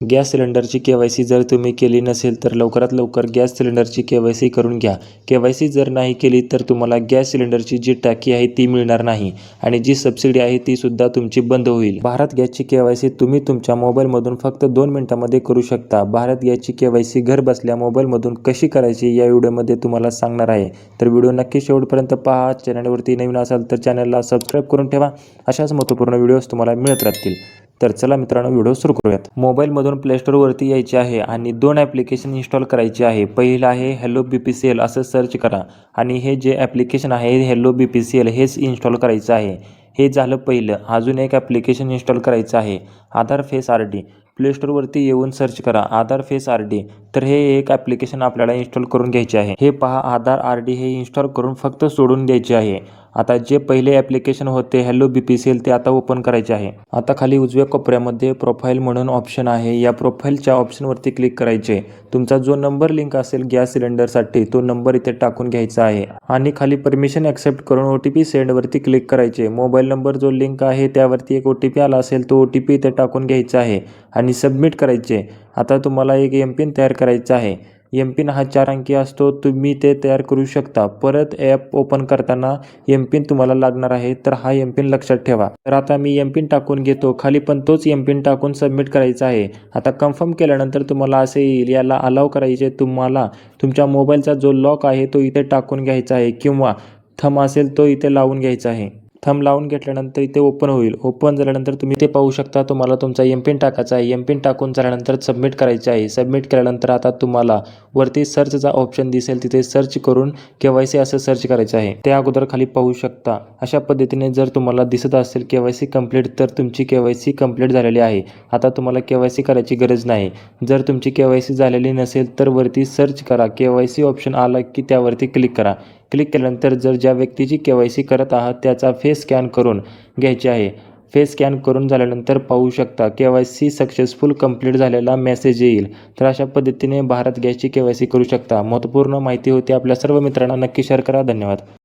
Gas सिलेंडरची KYC जर तुम्ही केली नसेल तर लवकरात लवकर गॅस सिलेंडरची के-वाय-सी करून घ्या. के-वाय-सी जर नाही केली तर तुम्हाला गॅस सिलेंडरची जी टाकी आहे ती मिळणार नाही आणि जी सबसिडी आहे ती सुद्धा तुमची बंद होईल. भारत गॅसची के-वाय-सी तुम्ही तुमच्या मोबाईलमधून फक्त 2 मिनिटांमध्ये करू शकता. भारत गॅसची के-वाय-सी घर बसल्या मोबाईलमधून कशी करायची या व्हिडिओमध्ये तुम्हाला सांगणार आहे. तर व्हिडिओ नक्की शेवटपर्यंत पहा. चॅनलवरती नवीन असाल तर चॅनलला सबस्क्राईब करून ठेवा. अशाच महत्त्वपूर्ण व्हिडिओज तुम्हाला मिळत राहतील. तर चला मित्रांनो, व्हिडिओ सुरू करूयात. मोबाईलमधून प्ले स्टोअरवरती यायचे आहे आणि 2 ॲप्लिकेशन इन्स्टॉल करायचे आहे. पहिलं आहे हॅलो BPCL असं सर्च करा आणि हे जे ॲप्लिकेशन आहे हॅलो BPCL हेच इन्स्टॉल करायचं आहे. हे झालं पहिलं. अजून एक ॲप्लिकेशन इन्स्टॉल करायचं आहे आधार फेस RD. प्ले स्टोअरवरती येऊन सर्च करा आधार फेस RD. तर हे एक ॲप्लिकेशन आपल्याला इन्स्टॉल करून घ्यायचे आहे. हे पहा आधार RD हे इन्स्टॉल करून फक्त सोडून द्यायचे आहे. आता जे पहिले ॲप्लिकेशन होते हॅलो BPCL ते आता ओपन करायचे आहे. आता खाली उजव्या कोपऱ्यामध्ये प्रोफाईल म्हणून ऑप्शन आहे. या प्रोफाईलच्या ऑप्शनवरती क्लिक करायचे. तुमचा जो नंबर लिंक असेल गॅस सिलेंडरसाठी तो नंबर इथे टाकून घ्यायचा आहे आणि खाली परमिशन ॲक्सेप्ट करून OTP सेंडवरती क्लिक करायचे. मोबाईल नंबर जो लिंक आहे त्यावरती एक OTP आला असेल तो OTP इथे टाकून घ्यायचा आहे आणि सबमिट करायचे. आता तुम्हाला एक एमपिन तयार करायचा आहे. एमपिन हा 4 अंकी असतो. तुम्ही ते तयार करू शकता. परत ॲप ओपन करताना एमपिन तुम्हाला लागणार आहे तर हा एमपिन लक्षात ठेवा. तर आता मी एमपिन टाकून घेतो. खाली पण तोच एमपिन टाकून सबमिट करायचा आहे. आता कन्फर्म केल्यानंतर तुम्हाला असे येईल. याला अलाउ करायचे. तुम्हाला तुमच्या मोबाईलचा जो लॉक आहे तो इथे टाकून घ्यायचा आहे किंवा थंब असेल तो इथे लावून घ्यायचा आहे. थंब लावून घेतल्यानंतर इथे ओपन होईल. ओपन झाल्यानंतर तुम्ही ते पाहू शकता. तुम्हाला तुमचा एमपिन टाकायचा आहे. एमपिन टाकून झाल्यानंतर सबमिट करायचे आहे. सबमिट केल्यानंतर आता तुम्हाला वरती सर्चचा ऑप्शन दिसेल. तिथे सर्च करून के-वाय-सी असं सर्च करायचं आहे. त्या अगोदर खाली पाहू शकता. अशा पद्धतीने जर तुम्हाला दिसत असेल के-वाय-सी कंप्लीट तर तुमची के-वाय-सी कंप्लीट झालेली आहे. आता तुम्हाला के-वाय-सी करायची गरज नाही. जर तुमची के-वाय-सी झालेली नसेल तर वरती सर्च करा. के-वाय-सी ऑप्शन आला की त्यावरती क्लिक करा. क्लिक केल्यानंतर जर ज्या व्यक्तीची के-वाय-सी करत आहात त्याचा फेस स्कॅन करून घ्यायचे आहे. फेस स्कॅन करून झाल्यानंतर पाहू शकता के-वाय-सी सक्सेसफुल कंप्लीट झालेला मेसेज येईल. तर अशा पद्धतीने भारत गॅसची के-वाय-सी करू शकता. महत्त्वपूर्ण माहिती होती. आपल्या सर्व मित्रांना नक्की शेअर करा. धन्यवाद.